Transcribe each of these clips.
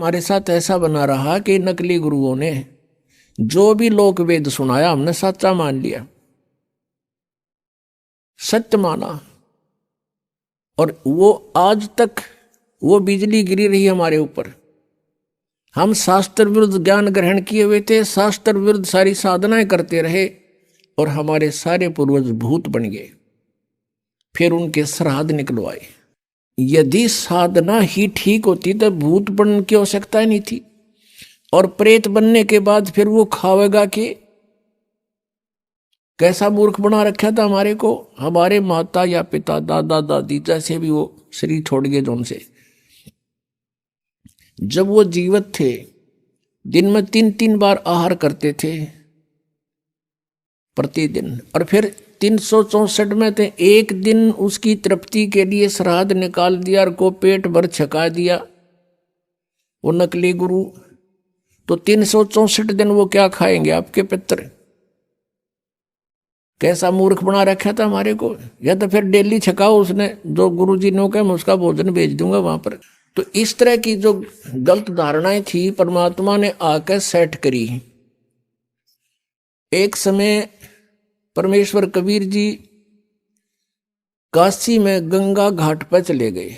हमारे साथ ऐसा बना रहा कि नकली गुरुओं ने जो भी लोक वेद सुनाया हमने सच्चा मान लिया, सत्य माना, और वो आज तक वो बिजली गिरी रही हमारे ऊपर। हम शास्त्र विरुद्ध ज्ञान ग्रहण किए हुए थे, शास्त्र विरुद्ध सारी साधनाएं करते रहे, और हमारे सारे पूर्वज भूत बन गए। फिर उनके श्राद्ध निकलवाए। यदि साधना ही ठीक होती तो भूत बनने की आवश्यकता ही नहीं थी। और प्रेत बनने के बाद फिर वो खावेगा कि कैसा मूर्ख बना रखा था हमारे को। हमारे माता या पिता, दादा दादी जैसे भी वो शरीर छोड़ गए जो उनसे, जब वो जीवित थे दिन में 3-3 बार आहार करते थे प्रतिदिन, और फिर 364 में थे एक दिन उसकी तृप्ति के लिए श्राद्ध निकाल दिया और को पेट भर छका दिया वो नकली गुरु। तो 364 दिन वो क्या खाएंगे आपके पितर। कैसा मूर्ख बना रखा था हमारे को। या तो फिर डेली छकाओ, उसने जो गुरु जी ने कहा मैं उसका भोजन भेज दूंगा वहां पर। तो इस तरह की जो गलत धारणाएं थी परमात्मा ने आकर सेट करी। एक समय परमेश्वर कबीर जी काशी में गंगा घाट पर चले गए।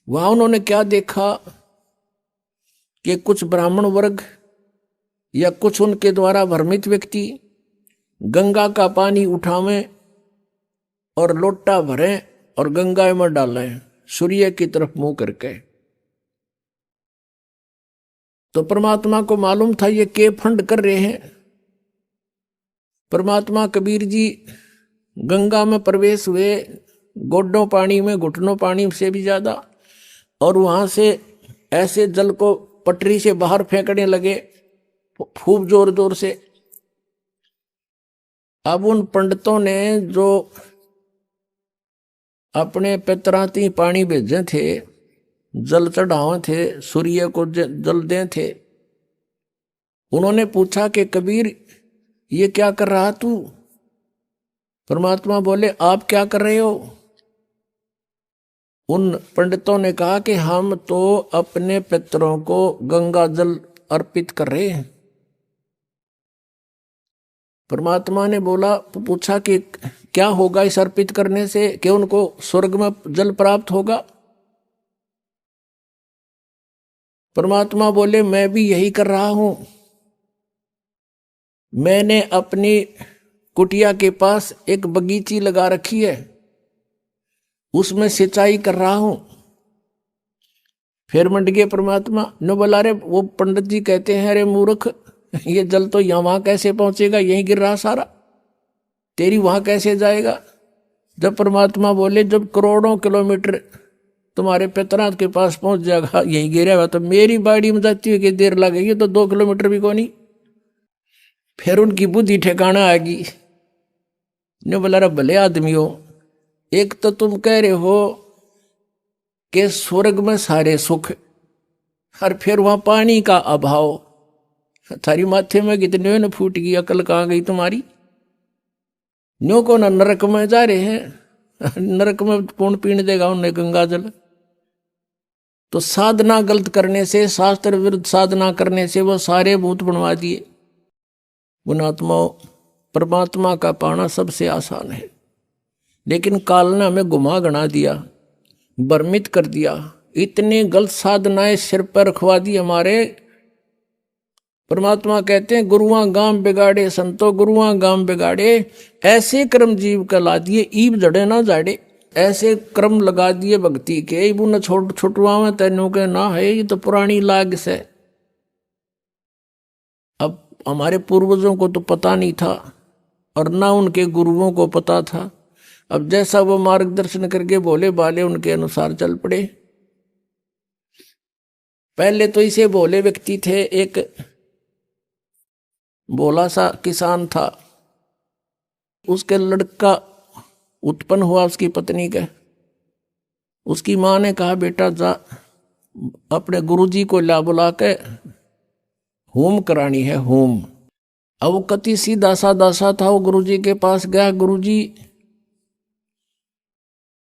वहां उन्होंने क्या देखा कि कुछ ब्राह्मण वर्ग या कुछ उनके द्वारा भ्रमित व्यक्ति गंगा का पानी उठावें और लोटा भरें और गंगा में डालें सूर्य की तरफ मुंह करके। तो परमात्मा को मालूम था ये के फंड कर रहे हैं। परमात्मा कबीर जी गंगा में प्रवेश हुए, गोडों पानी में, घुटनों पानी से भी ज्यादा, और वहां से ऐसे जल को पटरी से बाहर फेंकने लगे खूब जोर जोर से। अब उन पंडितों ने जो अपने पितराती पानी भेजे थे, जल चढ़ावे थे, सूर्य को जल दे थे, उन्होंने पूछा कि कबीर ये क्या कर रहा तू। परमात्मा बोले आप क्या कर रहे हो। उन पंडितों ने कहा कि हम तो अपने पितरों को गंगा जल अर्पित कर रहे हैं। परमात्मा ने बोला, पूछा कि क्या होगा इस अर्पित करने से, कि उनको स्वर्ग में जल प्राप्त होगा। परमात्मा बोले मैं भी यही कर रहा हूं। मैंने अपनी कुटिया के पास एक बगीची लगा रखी है, उसमें सिंचाई कर रहा हूं। फिर मंड गए परमात्मा ने बोला, अरे वो पंडित जी कहते हैं अरे मूर्ख, ये जल तो यहां वहां कैसे पहुंचेगा, यहीं गिर रहा सारा, तेरी वहां कैसे जाएगा। जब परमात्मा बोले जब करोड़ों किलोमीटर तुम्हारे पितरात के पास पहुंच जाएगा, यहीं गिरेगा, तो मेरी बाड़ी में जाती हुई कि देर लगेगी, तो 2 किलोमीटर भी को नहीं। फिर उनकी बुद्धि ठिकाना आ गई ने बोला, रे भले आदमी हो, एक तो तुम कह रहे हो कि स्वर्ग में सारे सुख, और फिर वहां पानी का अभाव। थारी माथे में कितने न फूट गई, अकल कहाँ गई तुम्हारी। न्यो को न नरक में जा रहे हैं, नरक में कौन पीने देगा उन्हें गंगा जल। तो साधना गलत करने से, शास्त्र विरुद्ध साधना करने से वो सारे भूत बनवा दिए। गुणात्माओं, परमात्मा का पाना सबसे आसान है, लेकिन काल ने हमें गुमा गना दिया, भ्रमित कर दिया। इतने गलत साधनाएं सिर पर रखवा दी हमारे। परमात्मा कहते हैं गुरुआ गांव बिगाड़े संतो गुरुआ गांव बिगाड़े, ऐसे कर्म जीव का ला दिए ईब जड़े ना जाड़े। ऐसे क्रम लगा दिए भक्ति के, इबू न छुटवा तेनों के ना है, ये तो पुरानी लाग से। अब हमारे पूर्वजों को तो पता नहीं था और ना उनके गुरुओं को पता था। अब जैसा वो मार्गदर्शन करके भोले भाले उनके अनुसार चल पड़े। पहले तो इसे भोले व्यक्ति थे, एक भोला सा किसान था, उसके लड़का उत्पन्न हुआ उसकी पत्नी का। उसकी माँ ने कहा बेटा जा अपने गुरुजी को ला बुला के होम करानी है, होम। अब वो कति सीधा साधा सा था, वो गुरुजी के पास गया, गुरुजी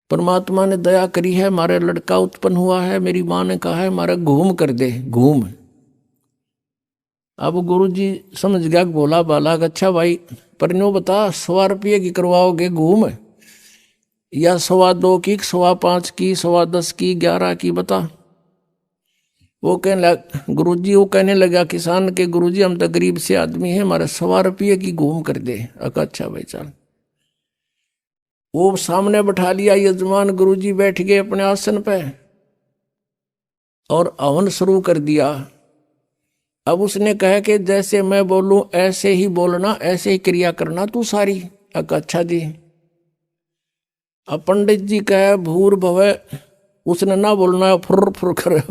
परमात्मा ने दया करी है, हमारा लड़का उत्पन्न हुआ है, मेरी माँ ने कहा है हमारा घूम कर दे, घूम। अब गुरु जी समझ गया, बोला बालक अच्छा भाई, पर नो बता 100 रुपये की करवाओगे घूम, या 2.25 की, 5.25 की, 10.25 की, 11 की, बता। वो कहने लगा गुरुजी, वो कहने लगा किसान के गुरुजी हम तो गरीब से आदमी हैं, हमारे 100 रुपये की घूम कर दे। अच्छा भाई चल। वो सामने बैठा लिया यजमान, गुरुजी बैठ गए अपने आसन पे और हवन शुरू कर दिया। अब उसने कहा कि जैसे मैं बोलूं ऐसे ही बोलना, ऐसे ही क्रिया करना तू सारी। अच्छा जी। अब पंडित जी कहे भूर भवे, उसने ना बोलना है, फुर फुर करे।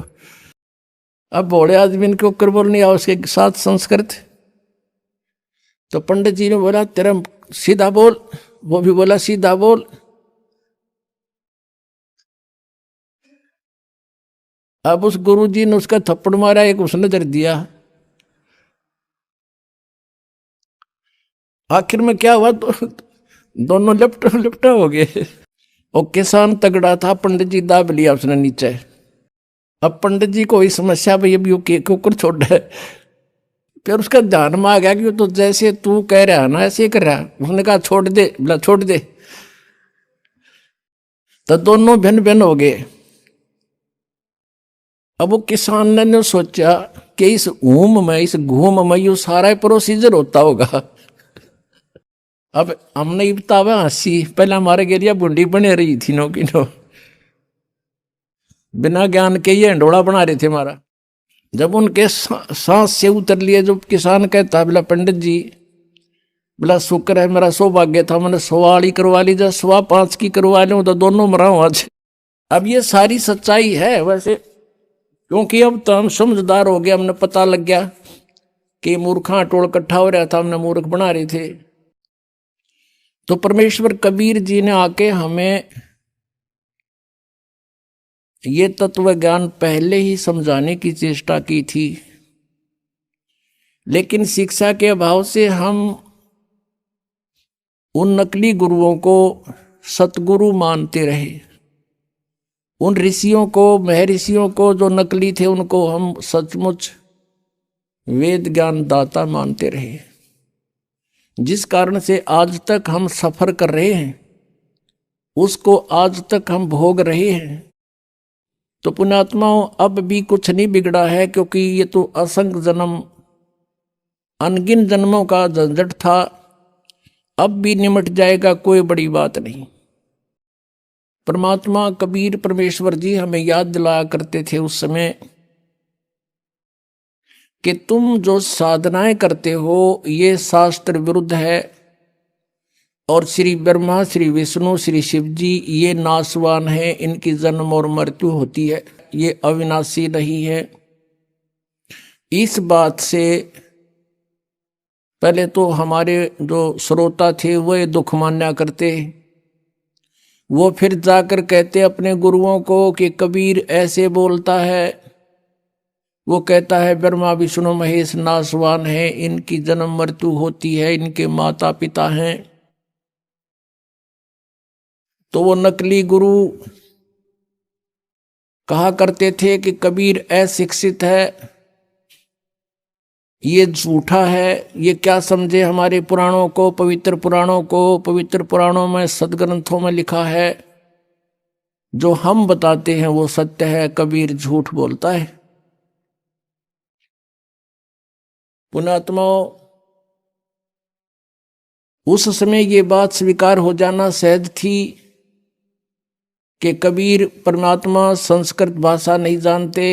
अब बड़े आदमी के ऊपर बोलनी है उसके साथ संस्कृत। तो पंडित जी ने बोला तेरा सीधा बोल, वो भी बोला सीधा बोल। अब उस गुरु जी ने उसका थप्पड़ मारा, एक उसने दर दिया। आखिर में क्या हुआ, तो दोनों लिपटा लिपटा हो गए। और किसान तगड़ा था, पंडित जी दाब लिया उसने नीचे। अब पंडित जी को ही समस्या, भाई अभी के कुकर छोड़ है। फिर उसका ध्यान में आ गया कि तो जैसे तू कह रहा है ना ऐसे ही कर रहा। उसने कहा छोड़ दे, बोला छोड़ दे। तो दोनों भिन्न भिन्न हो गए। अब वो किसान ने सोचा कि इस ऊम में, इस घूम में ये सारा प्रोसीजर होता होगा। अब हमने बतावा हंसी, पहले हमारे गेरिया बुंडी बने रही थी नो की नो, बिना ज्ञान के ये हंडोड़ा बना रहे थे हमारा। जब उनके सांस से उतर लिए, जो किसान कहता बोला पंडित जी, बोला शुक्र है मेरा सौभाग्य था, मैंने 100 करवा ली, जब 5.25 की करवा लूं तो दोनों मराऊं आज। अब ये सारी सच्चाई है वैसे, क्योंकि अब तो हम समझदार हो गए, हमने पता लग गया कि मूर्खा टोल इकट्ठा हो रहा था, हमने मूर्ख बना रहे थे। तो परमेश्वर कबीर जी ने आके हमें ये तत्व ज्ञान पहले ही समझाने की चेष्टा की थी, लेकिन शिक्षा के अभाव से हम उन नकली गुरुओं को सतगुरु मानते रहे। उन ऋषियों को, महर्षियों को जो नकली थे, उनको हम सचमुच वेद ज्ञान दाता मानते रहे, जिस कारण से आज तक हम सफर कर रहे हैं, उसको आज तक हम भोग रहे हैं। तो पुण्यात्माओं, अब भी कुछ नहीं बिगड़ा है, क्योंकि ये तो असंख्य जन्म, अनगिन जन्मों का झंझट था, अब भी निमट जाएगा, कोई बड़ी बात नहीं। परमात्मा कबीर परमेश्वर जी हमें याद दिलाया करते थे उस समय कि तुम जो साधनाएं करते हो ये शास्त्र विरुद्ध है, और श्री ब्रह्मा, श्री विष्णु, श्री शिव जी ये नाशवान है, इनकी जन्म और मृत्यु होती है, ये अविनाशी नहीं है। इस बात से पहले तो हमारे जो श्रोता थे वो दुख मान्या करते, वो फिर जाकर कहते अपने गुरुओं को कि कबीर ऐसे बोलता है, वो कहता है ब्रह्मा विष्णु महेश नाशवान है, इनकी जन्म मृत्यु होती है, इनके माता पिता हैं। तो वो नकली गुरु कहा करते थे कि कबीर अशिक्षित है, ये झूठा है, ये क्या समझे हमारे पुराणों को, पवित्र पुराणों को। पवित्र पुराणों में, सदग्रंथों में लिखा है, जो हम बताते हैं वो सत्य है, कबीर झूठ बोलता है। पुण्यात्माओं, उस समय ये बात स्वीकार हो जाना सहज थी कि कबीर परमात्मा संस्कृत भाषा नहीं जानते,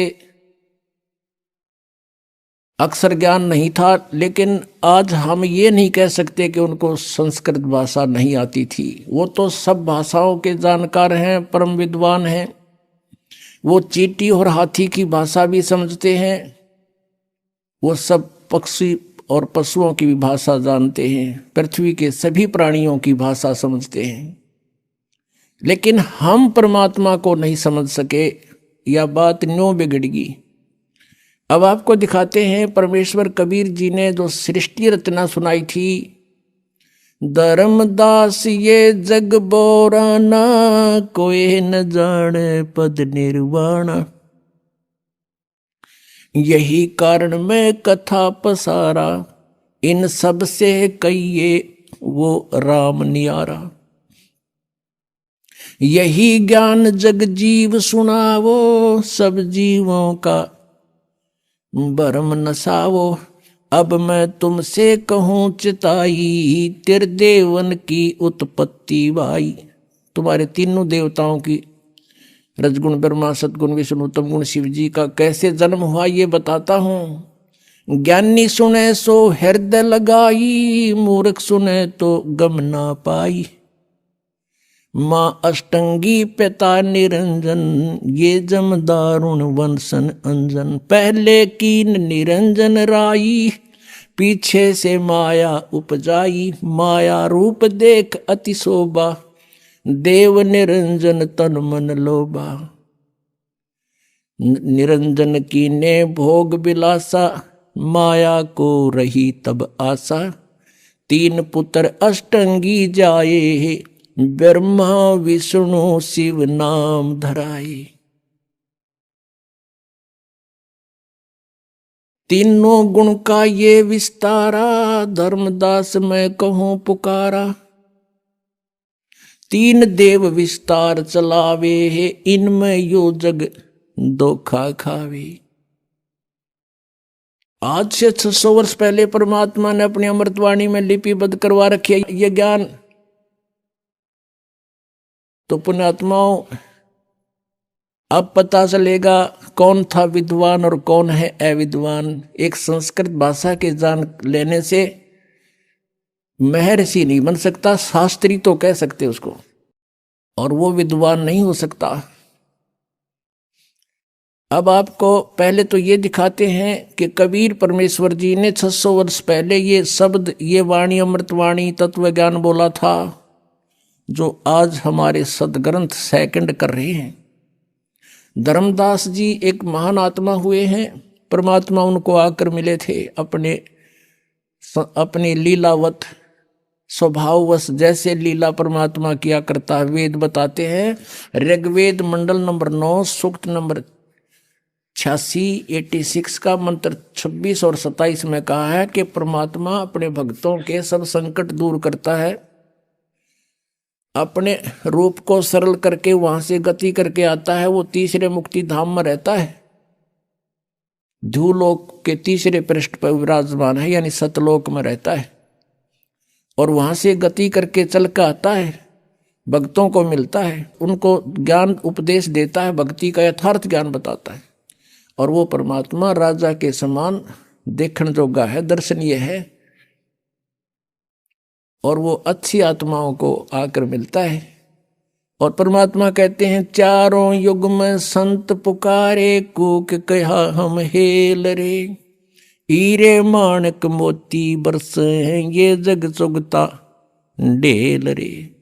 अक्षर ज्ञान नहीं था। लेकिन आज हम ये नहीं कह सकते कि उनको संस्कृत भाषा नहीं आती थी, वो तो सब भाषाओं के जानकार हैं, परम विद्वान हैं। वो चींटी और हाथी की भाषा भी समझते हैं, वो सब पक्षी और पशुओं की भी भाषा जानते हैं, पृथ्वी के सभी प्राणियों की भाषा समझते हैं। लेकिन हम परमात्मा को नहीं समझ सके, यह बात न्यों बिगड़गी। अब आपको दिखाते हैं, परमेश्वर कबीर जी ने जो सृष्टि रचना सुनाई थी, धर्मदास ये जग बोराना, कोई न जाने पद निर्वाणा। यही कारण मैं कथा पसारा, इन सब से कहिए वो राम नियारा। यही ज्ञान जग जीव सुनावो, सब जीवों का भरम नसावो। अब मैं तुमसे कहूँ चिताई, त्रिदेवन की उत्पत्ति भाई। तुम्हारे तीनों देवताओं की, रजगुण ब्रह्मा सदगुण विष्णु उत्तम गुण शिव जी का कैसे जन्म हुआ ये बताता हूँ। ज्ञानी सुने सो हृदय लगाई, मूर्ख सुने तो गम ना पाई। माँ अष्टंगी पिता निरंजन, ये जम दारुण वंशन अंजन। पहले कीन निरंजन राई, पीछे से माया उपजाई। माया रूप देख अति शोभा, देव निरंजन तन मन लोभा। निरंजन कीने भोग बिलासा, माया को रही तब आशा। तीन पुत्र अष्टंगी जाए, ब्रह्मा विष्णु शिव नाम धराए। तीनों गुण का ये विस्तारा, धर्मदास मैं कहूँ पुकारा। तीन देव विस्तार चलावे, इनमें यो जग धोखा खावे। आज से 600 वर्ष पहले परमात्मा ने अपनी अमृतवाणी में लिपिबद्ध करवा रखी है ये ज्ञान। तो पुण्यात्माओं, अब पता चलेगा कौन था विद्वान और कौन है अविद्वान। एक संस्कृत भाषा के जान लेने से महर्षि नहीं बन सकता, शास्त्री तो कह सकते उसको, और वो विद्वान नहीं हो सकता। अब आपको पहले तो ये दिखाते हैं कि कबीर परमेश्वर जी ने 600 वर्ष पहले ये शब्द, ये वाणी, अमृतवाणी, तत्व ज्ञान बोला था, जो आज हमारे सदग्रंथ सेकंड कर रहे हैं। धर्मदास जी एक महान आत्मा हुए हैं। परमात्मा उनको आकर मिले थे अपने लीलावत स्वभाववश, जैसे लीला परमात्मा किया करता है। वेद बताते हैं, ऋग्वेद मंडल नंबर 9 सूक्त नंबर 86 का मंत्र 26 और 27 में कहा है कि परमात्मा अपने भक्तों के सब संकट दूर करता है। अपने रूप को सरल करके वहां से गति करके आता है। वो तीसरे मुक्ति धाम में रहता है, ध्रुवलोक के तीसरे पृष्ठ पर विराजमान है, यानी सतलोक में रहता है। और वहां से गति करके चल कर आता है, भक्तों को मिलता है, उनको ज्ञान उपदेश देता है, भक्ति का यथार्थ ज्ञान बताता है। और वो परमात्मा राजा के समान देखने जोगा है, दर्शनीय है, और वो अच्छी आत्माओं को आकर मिलता है। और परमात्मा कहते हैं, चारों युग में संत पुकारे, कूक कहा हम हेल रे। हीरे माणक मोती बरस हैं, ये जग चुगता ढेल रे।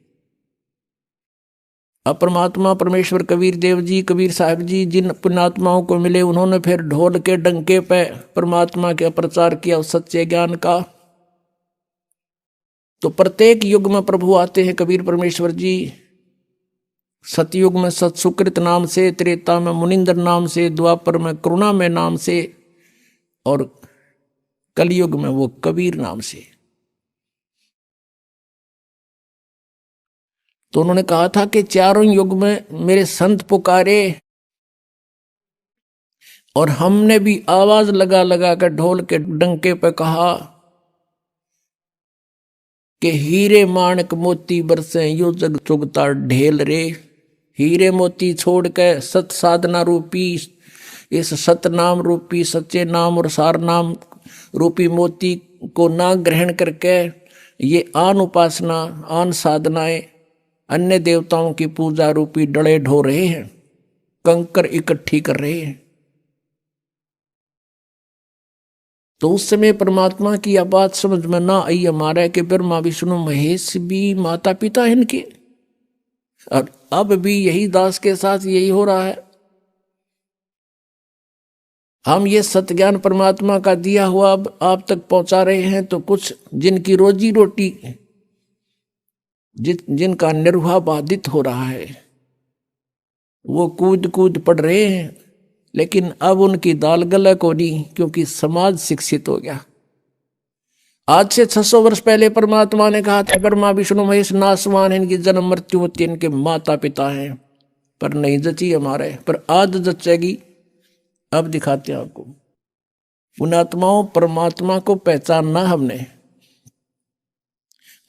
अब परमात्मा परमेश्वर कबीर देव जी, कबीर साहब जी जिन पुण्यात्माओं को मिले, उन्होंने फिर ढोल के डंके पे परमात्मा के प्रचार किया उस सच्चे ज्ञान का। तो प्रत्येक युग में प्रभु आते हैं कबीर परमेश्वर जी। सतयुग में सत्सुकृत नाम से, त्रेता में मुनिंदर नाम से, द्वापर में करुणा में नाम से, और कलयुग में वो कबीर नाम से। तो उन्होंने कहा था कि चारों युग में मेरे संत पुकारे, और हमने भी आवाज लगा लगा कर ढोल के डंके पे कहा कि हीरे माणक मोती बरसे, यो जग चुगता ढेल रे। हीरे मोती छोड़ के सत साधना रूपी, इस सतनाम रूपी सच्चे नाम और सार नाम रूपी मोती को ना ग्रहण करके ये आन उपासना, आन साधनाएं, अन्य देवताओं की पूजा रूपी डले ढो रहे हैं, कंकर इकट्ठी कर रहे हैं। तो उस समय परमात्मा की यह बात समझ में ना आई हमारा कि ब्रह्मा विष्णु महेश भी माता पिता है इनके, और अब भी यही दास के साथ यही हो रहा है। हम ये सत्य परमात्मा का दिया हुआ अब आप तक पहुंचा रहे हैं, तो कुछ जिनकी रोजी रोटी जिनका निर्वाह बाधित हो रहा है वो कूद कूद पड़ रहे हैं, लेकिन अब उनकी दाल गला को नहीं, क्योंकि समाज शिक्षित हो गया। आज से 600 वर्ष पहले परमात्मा ने कहा था ब्रह्मा विष्णु महेश नासवान, इनकी जन्म मृत्यु होती है, इनके माता पिता हैं, पर नहीं जची हमारे, पर आज जचेगी। अब दिखाते हैं आपको। उन आत्माओं परमात्मा को पहचानना हमने,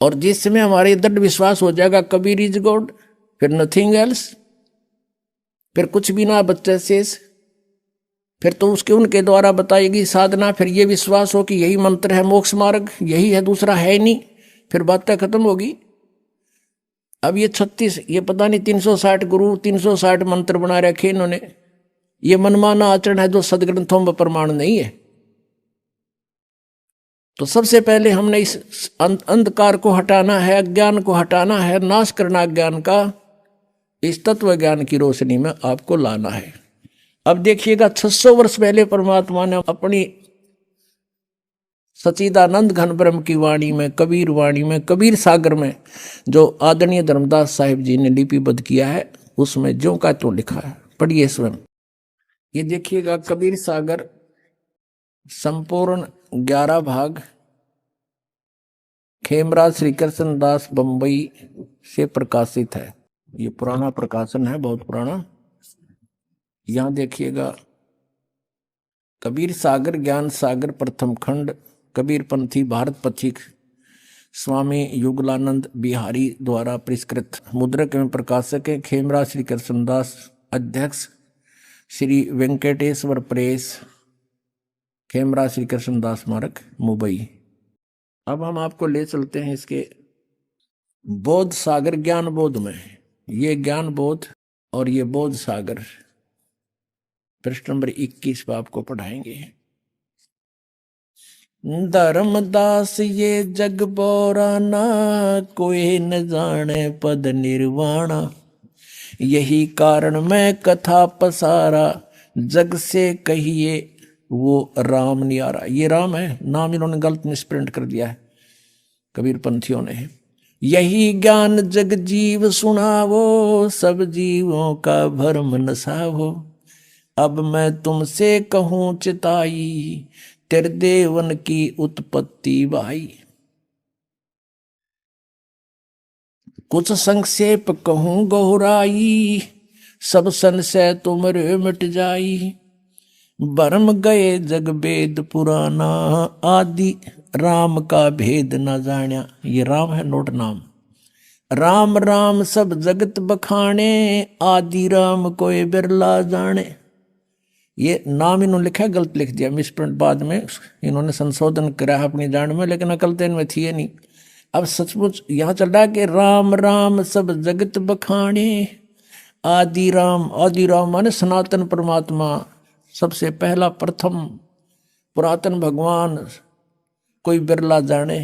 और जिस समय हमारे दृढ़ विश्वास हो जाएगा कबीर इज गॉड, फिर नथिंग एल्स, फिर कुछ भी ना बच्चे शेष, फिर तो उसके उनके द्वारा बताएगी साधना, फिर ये विश्वास हो कि यही मंत्र है मोक्ष मार्ग, यही है, दूसरा है नहीं, फिर बातें खत्म होगी। अब ये 36 ये पता नहीं 360 गुरु 360 मंत्र बना रखे इन्होंने, ये मनमाना आचरण है जो सदग्रंथों में प्रमाण नहीं है। तो सबसे पहले हमने इस अंधकार को हटाना है, अज्ञान को हटाना है, नाश करना अज्ञान का, इस तत्व ज्ञान की रोशनी में आपको लाना है। अब देखिएगा 600 वर्ष पहले परमात्मा ने अपनी सच्चिदानंद घन ब्रह्म की वाणी में, कबीर वाणी में, कबीर सागर में, जो आदरणीय धर्मदास साहिब जी ने लिपिबद्ध किया है, उसमें ज्यों का त्यों लिखा है। पढ़िए स्वयं। ये देखिएगा कबीर सागर संपूर्ण 11 भाग, खेमराज श्री कृष्ण दास बंबई से प्रकाशित है। ये पुराना प्रकाशन है, बहुत पुराना। यहां देखिएगा कबीर सागर ज्ञान सागर प्रथम खंड, कबीर पंथी भारत पथिक स्वामी युगलानंद बिहारी द्वारा परिष्कृत, मुद्रक एवं प्रकाशक है खेमराज श्री कृष्णदास, अध्यक्ष श्री वेंकटेश्वर प्रेस, खेमराज श्री कृष्णदास स्मारक मुंबई। अब हम आपको ले चलते हैं इसके बोध सागर ज्ञान बोध में। ये ज्ञान बोध और ये बोध सागर पृष्ठ नंबर 21 पर आपको पढ़ाएंगे। धर्मदास ये जग बोराना, कोई न जाने पद निर्वाणा, यही कारण मैं कथा पसारा, जग से कहिए वो राम नियारा। ये राम है, नाम इन्होंने गलत मिसप्रिंट कर दिया है कबीर पंथियों ने। यही ज्ञान जग जीव सुनावो, सब जीवों का भरम नसावो, अब मैं तुमसे कहूं चिताई, तेरे देवन की उत्पत्ति भाई। कुछ संक्षेप कहूं गहराई, सब संशय तुमरे मिट जाई, भरम गए जग वेद पुराना, आदि राम का भेद न जान्या। ये राम है, नोट नाम। राम राम सब जगत बखाने, आदि राम कोई बिरला जाने। ये नाम इन्होंने लिखा है, गलत लिख दिया, मिसप्रिंट, बाद में इन्होंने संशोधन करा अपनी जान में, लेकिन अकल तो इनमें थी नहीं। अब सचमुच यहाँ चल रहा है कि राम राम सब जगत बखाने, आदि राम माने सनातन परमात्मा, सबसे पहला प्रथम पुरातन भगवान, कोई बिरला जाने।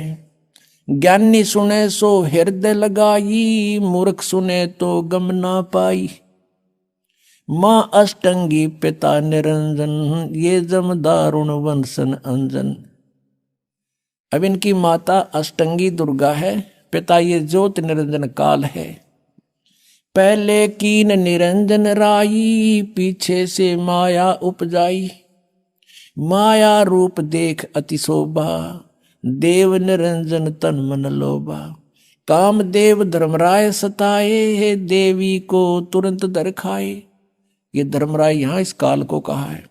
ज्ञानी सुने सो हृदय लगाई, मूर्ख सुने तो गम ना पाई, माँ अष्टंगी पिता निरंजन, ये जम दारुण वंशन अंजन। अब इनकी माता अष्टंगी दुर्गा है, पिता ये ज्योत निरंजन काल है। पहले कीन निरंजन राई, पीछे से माया उपजाई, माया रूप देख अति शोभा, देव निरंजन तन मन लोभा। काम देव धर्मराय सताए, देवी को तुरंत दर खाए। ये धर्मराय यहाँ इस काल को कहा है।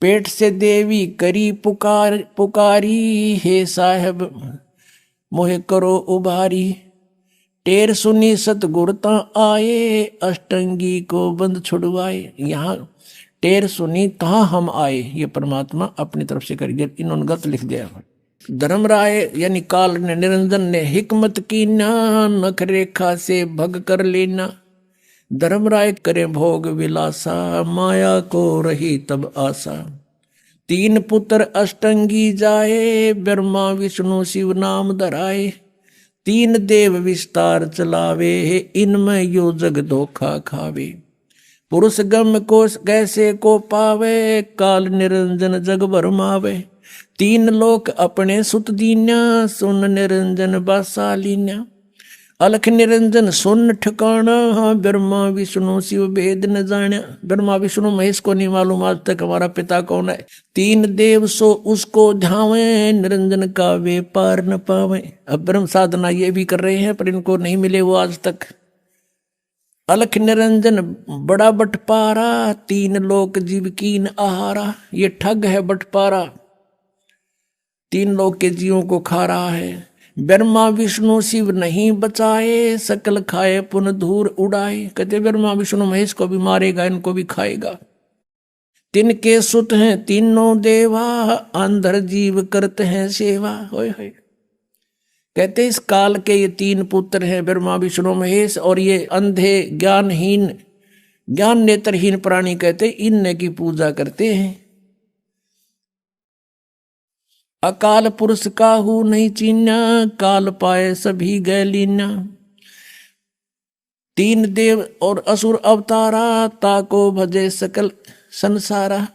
पेट से देवी करी पुकारी, हे साहब मोहे करो उबारी, टेर सुनी सतगुरता आए, अष्टंगी को बंद छुड़वाए। यहाँ टेर सुनी कहाँ हम आए, ये परमात्मा अपनी तरफ से करिए, इन्होंने गलत लिख दिया। धर्मराय यानी काल ने, निरंजन ने हिकमत की ना, नख रेखा से भग कर लेना। धर्मराय करे भोग विलासा, माया को रही तब आशा। तीन पुत्र अष्टंगी जाए, ब्रह्मा विष्णु शिव नाम धराए। तीन देव विस्तार चलावे, इनमें यो जग धोखा खावे। पुरुष गम को कैसे को पावे, काल निरंजन जग भरमावे। तीन लोक अपने सुत दीन्या, सुन निरंजन बासालीन्या। अलख निरंजन सुन ठिकाना, ब्रह्मा विष्णु शिव भेद न जाना। ब्रह्मा विष्णु महेश को नहीं मालूम आज तक हमारा पिता कौन है। तीन देव सो उसको ध्यावे, निरंजन का वे पार न पावे। अब ब्रह्म साधना ये भी कर रहे हैं पर इनको नहीं मिले वो आज तक। अलख निरंजन बड़ा बटपारा, तीन लोक जीव कीन आहारा। ये ठग है बटपारा, तीन लोक के जीवों को खा रहा है। ब्रह्मा विष्णु शिव नहीं बचाए, सकल खाए पुन धूर उड़ाए। कहते ब्रह्मा विष्णु महेश को भी मारेगा, इनको भी खाएगा। तिनके सुत हैं तीनों देवा, अंधर जीव करते हैं सेवा। होय होय। कहते इस काल के ये तीन पुत्र हैं ब्रह्मा विष्णु महेश, और ये अंधे ज्ञानहीन ज्ञान नेत्रहीन प्राणी कहते इनने की पूजा करते हैं। अकाल पुरुष काहू नहीं चीन्या, काल पाए सभी गैलीना। तीन देव और असुर अवतारा, ताको भजे सकल संसारा।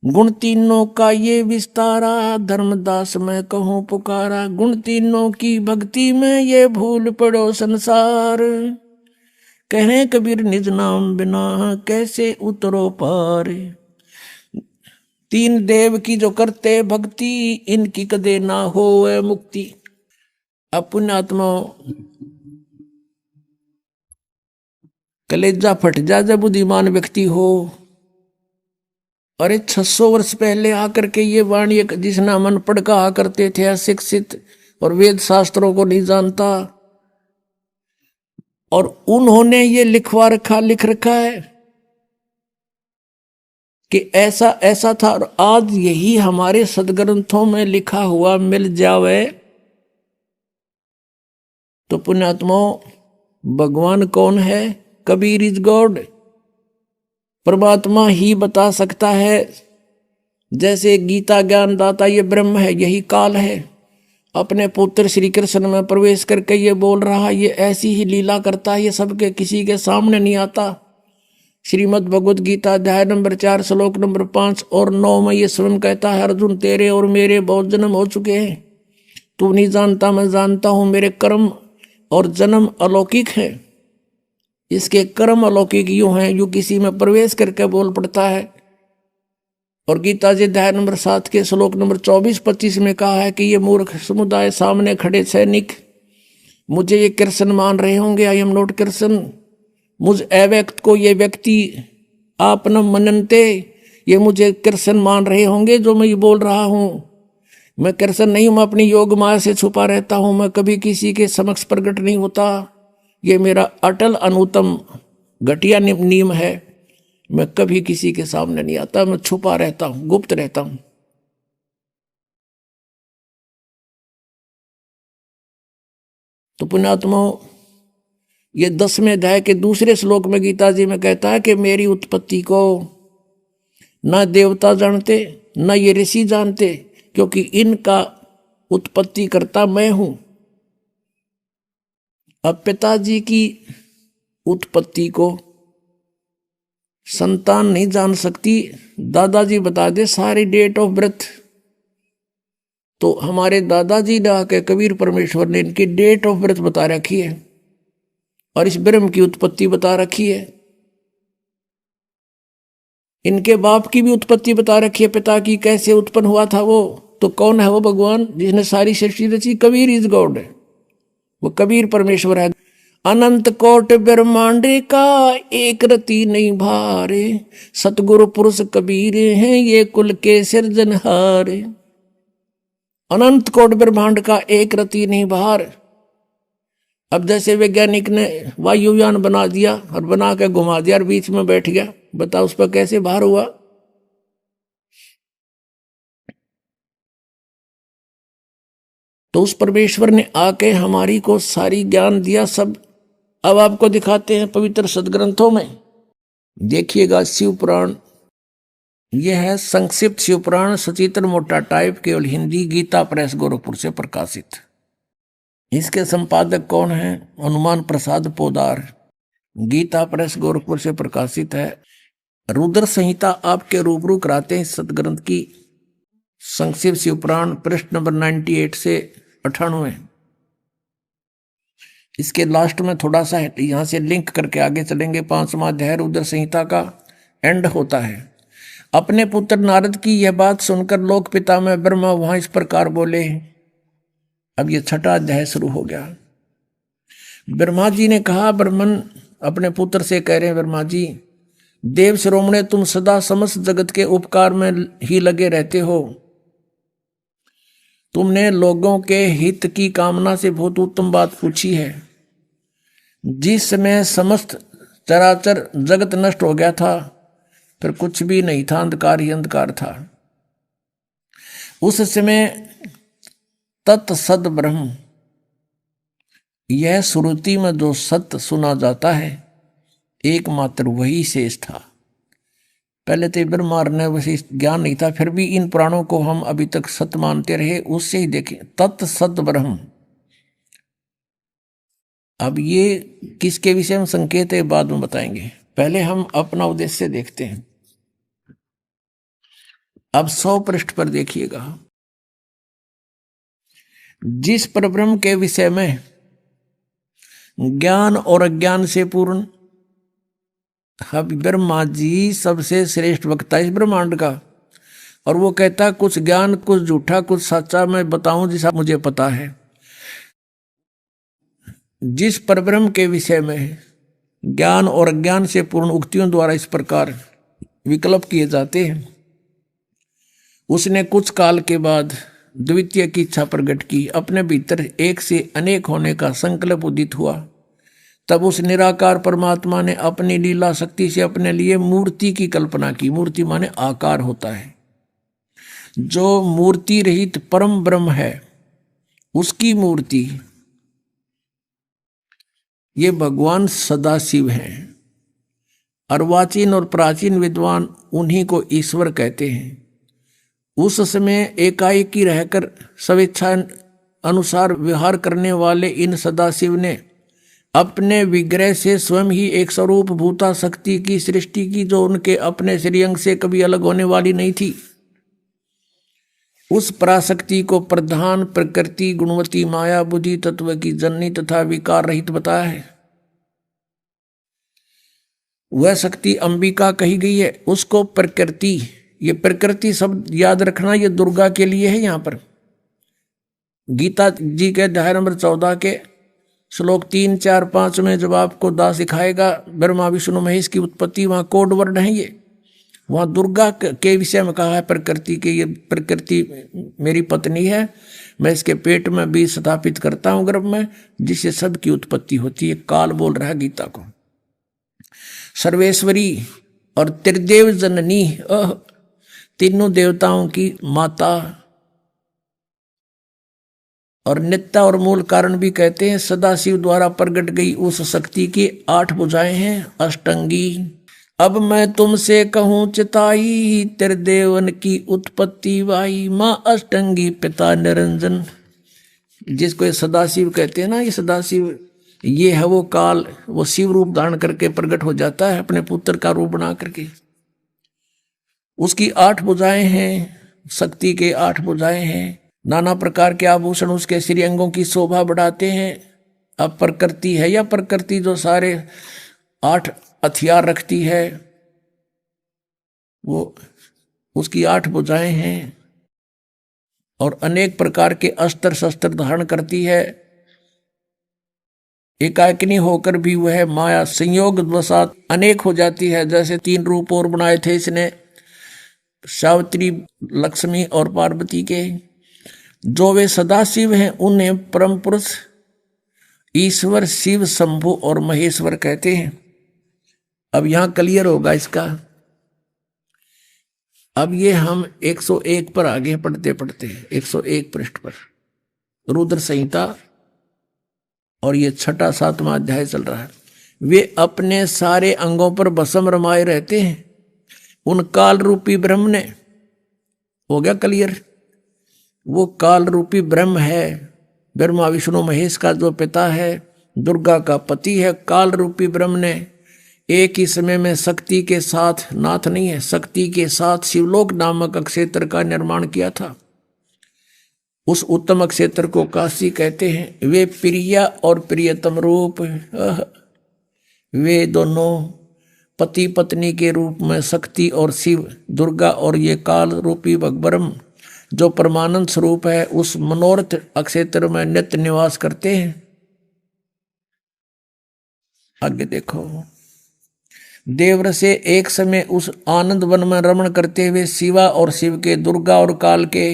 गुण तीनों का ये विस्तारा, धर्मदास मैं कहूँ पुकारा। गुण तीनों की भक्ति में ये भूल पड़ो संसार, कहें कबीर निज नाम बिना कैसे उतरो पार। तीन देव की जो करते भक्ति, इनकी कदे ना हो मुक्ति। अब पुण्यात्मा कलेजा फट जा जब बुद्धिमान व्यक्ति हो। अरे 600 वर्ष पहले आकर के ये वाणी जिसना मन पढ़ कहा करते थे अशिक्षित और वेद शास्त्रों को नहीं जानता, और उन्होंने ये लिख रखा है कि ऐसा ऐसा था, और आज यही हमारे सदग्रंथों में लिखा हुआ मिल जावे तो पुण्यात्मा भगवान कौन है? कबीर इज गॉड, परमात्मा ही बता सकता है। जैसे गीता ज्ञानदाता ये ब्रह्म है, यही काल है, अपने पुत्र श्री कृष्ण में प्रवेश करके ये बोल रहा, ये ऐसी ही लीला करता है, ये सबके किसी के सामने नहीं आता। श्रीमद् भगवद गीता अध्याय नंबर 4 श्लोक नंबर 5 और 9 में ये स्वयं कहता है, अर्जुन तेरे और मेरे बहुत जन्म हो चुके हैं, तू नहीं जानता मैं जानता हूं। मेरे कर्म और जन्म अलौकिक है, इसके कर्म अलौकिक यूं हैं यूं किसी में प्रवेश करके बोल पड़ता है। और गीता जी अध्याय नंबर 7 के श्लोक नंबर 24-25 में कहा है कि ये मूर्ख समुदाय सामने खड़े सैनिक मुझे ये कृष्ण मान रहे होंगे, आई एम नॉट कृष्ण। मुझ अव्यक्त को ये व्यक्ति आप न मननते, ये मुझे कृष्ण मान रहे होंगे जो मैं ये बोल रहा हूं। मैं कृष्ण नहीं हूं, मैं अपनी योग माया से छुपा रहता हूं, मैं कभी किसी के समक्ष प्रकट नहीं होता। ये मेरा अटल अनुतम घटिया नियम है, मैं कभी किसी के सामने नहीं आता, मैं छुपा रहता हूं, गुप्त रहता हूं। तो पुण्यात्मा ये 10वें अध्याय के दूसरे श्लोक में गीता जी में कहता है कि मेरी उत्पत्ति को न देवता जानते न ये ऋषि जानते, क्योंकि इनका उत्पत्ति करता मैं हूं। अब पिताजी की उत्पत्ति को संतान नहीं जान सकती, दादाजी बता दे सारी डेट ऑफ बर्थ। तो हमारे दादाजी ने आके कबीर परमेश्वर ने इनकी डेट ऑफ बर्थ बता रखी है और इस ब्रह्म की उत्पत्ति बता रखी है। इनके बाप की भी उत्पत्ति बता रखी है, पिता की कैसे उत्पन्न हुआ था वो। तो कौन है वो? भगवान जिसने सारी सृष्टि रची। कबीर इज गॉड है, वो कबीर परमेश्वर है। अनंत कोट ब्रह्मांड का एक रति नहीं भारे, सतगुरु पुरुष कबीर हैं ये कुल के सिरजनहार। अनंत कोट ब्रह्मांड का एक रति नहीं भार। अब जैसे वैज्ञानिक ने वायुयान बना दिया और बना के घुमा दिया और बीच में बैठ गया, बता उस पर कैसे भार हुआ? तो उस परमेश्वर ने आके हमारी को सारी ज्ञान दिया सब। अब आपको दिखाते हैं पवित्र सदग्रंथों में। देखिएगा शिव पुराण, यह है संक्षिप्त शिव पुराण, सचित्र मोटा टाइप, केवल हिंदी, गीता प्रेस गोरखपुर से प्रकाशित। इसके संपादक कौन है? हनुमान प्रसाद पोदार। गीता प्रेस गोरखपुर से प्रकाशित है। रुद्र संहिता आपके रूबरू कराते हैं सदग्रंथ की। संक्षिप्त शिव पुराण पृष्ठ नंबर 98 से 98। इसके लास्ट में थोड़ा सा यहां से लिंक करके आगे चलेंगे। 5वां अध्याय रुद्र संहिता का एंड होता है। अपने पुत्र नारद की यह बात सुनकर लोक पिता में ब्रह्मा वहां इस प्रकार बोले। अब ये 6वां अध्याय शुरू हो गया। ब्रह्मा जी ने कहा, ब्रह्मन अपने पुत्र से कह रहे हैं, ब्रह्मा जी देव शिरोमणे, तुम सदा समस्त जगत के उपकार में ही लगे रहते हो। तुमने लोगों के हित की कामना से बहुत उत्तम बात पूछी है। जिस समय समस्त चराचर जगत नष्ट हो गया था, फिर कुछ भी नहीं था, अंधकार ही अंधकार था। उस समय तत्सद ब्रह्म, यह श्रुति में जो सत्य सुना जाता है एकमात्र वही शेष था। पहले तो ब्रह्मा ने वैसे ज्ञान नहीं था, फिर भी इन पुराणों को हम अभी तक सत्य मानते रहे, उससे ही देखें तत्सद ब्रह्म। अब ये किसके विषय में संकेत है बाद में बताएंगे, पहले हम अपना उद्देश्य देखते हैं। अब 100 पृष्ठ पर देखिएगा। जिस परब्रह्म के विषय में ज्ञान और अज्ञान से पूर्ण, अब ब्रह्मा जी सबसे श्रेष्ठ वक्ता इस ब्रह्मांड का, और वो कहता कुछ ज्ञान कुछ झूठा कुछ सच्चा मैं बताऊं जैसा मुझे पता है। जिस परब्रह्म के विषय में ज्ञान और अज्ञान से पूर्ण उक्तियों द्वारा इस प्रकार विकल्प किए जाते हैं, उसने कुछ काल के बाद द्वितीय की इच्छा प्रकट की। अपने भीतर एक से अनेक होने का संकल्प उदित हुआ। तब उस निराकार परमात्मा ने अपनी लीला शक्ति से अपने लिए मूर्ति की कल्पना की। मूर्ति माने आकार होता है। जो मूर्ति रहित परम ब्रह्म है उसकी मूर्ति ये भगवान सदाशिव हैं। अर्वाचीन और प्राचीन विद्वान उन्हीं को ईश्वर कहते हैं। उस समय एकाएकी रहकर स्वेच्छा अनुसार व्यवहार करने वाले इन सदाशिव ने अपने विग्रह से स्वयं ही एक स्वरूप भूता शक्ति की सृष्टि की, जो उनके अपने श्रीअंग से कभी अलग होने वाली नहीं थी। उस पराशक्ति को प्रधान प्रकृति गुणवती माया बुद्धि तत्व की जननी तथा विकार रहित बताया है। वह शक्ति अंबिका कही गई है। उसको प्रकृति, ये प्रकृति शब्द याद रखना, ये दुर्गा के लिए है। यहाँ पर गीता जी के अध्याय नंबर 14 के श्लोक 3, 4, 5 में जब आपको दास सिखाएगा ब्रह्मा विष्णु महेश की उत्पत्ति, वहाँ कोड वर्ड है। ये वहाँ दुर्गा के विषय में कहा है प्रकृति के, ये प्रकृति मेरी पत्नी है, मैं इसके पेट में बीज स्थापित करता हूँ गर्भ में, जिससे सबकी उत्पत्ति होती है। काल बोल रहा है गीता को। सर्वेश्वरी और त्रिदेव जननी, तीनों देवताओं की माता, और नित्या और मूल कारण भी कहते हैं। सदाशिव द्वारा प्रकट गई उस शक्ति की 8 भुजाएं हैं, अष्टंगी। अब मैं तुमसे कहूँ चिताई, त्रिदेवन की उत्पत्ति वाई, माँ अष्टंगी पिता निरंजन। जिसको ये सदाशिव कहते हैं ना, ये सदाशिव ये है वो काल, वो शिव रूप धारण करके प्रकट हो जाता है अपने पुत्र का रूप बना करके। उसकी 8 भुजाएं हैं, शक्ति के 8 भुजाएं हैं। नाना प्रकार के आभूषण उसके श्रीअंगों की शोभा बढ़ाते हैं। अब प्रकृति है या प्रकृति जो सारे 8 हथियार रखती है, वो उसकी 8 भुजाएं हैं और अनेक प्रकार के अस्त्र शस्त्र धारण करती है। एकाकिनी होकर भी वह माया संयोग वसात अनेक हो जाती है। जैसे 3 रूप और बनाए थे इसने, सावित्री, लक्ष्मी और पार्वती के। जो वे सदाशिव हैं उन्हें परम पुरुष ईश्वर शिव शंभु और महेश्वर कहते हैं। अब यहां क्लियर होगा इसका। अब ये हम 101 पर आगे पढ़ते पढ़ते 101 पृष्ठ पर रुद्र संहिता, और ये 6वां 7वां अध्याय चल रहा है। वे अपने सारे अंगों पर भस्म रमाए रहते हैं। उन काल रूपी ब्रह्म ने, हो गया क्लियर, वो काल रूपी ब्रह्म है, ब्रह्मा विष्णु महेश का जो पिता है, दुर्गा का पति है। काल रूपी ब्रह्म ने एक ही समय में शक्ति के साथ, नाथ नहीं है, शक्ति के साथ शिवलोक नामक क्षेत्र का निर्माण किया था। उस उत्तम क्षेत्र को काशी कहते हैं। वे प्रिया और प्रियतम रूप, वे दोनों पति पत्नी के रूप में शक्ति और शिव, दुर्गा और ये काल रूपी भगब्रह्म जो परमानंद स्वरूप है, उस मनोरथ अक्षेत्र में नित्य निवास करते हैं। आगे देखो, देवर से एक समय उस आनंद वन में रमण करते हुए शिवा और शिव के, दुर्गा और काल के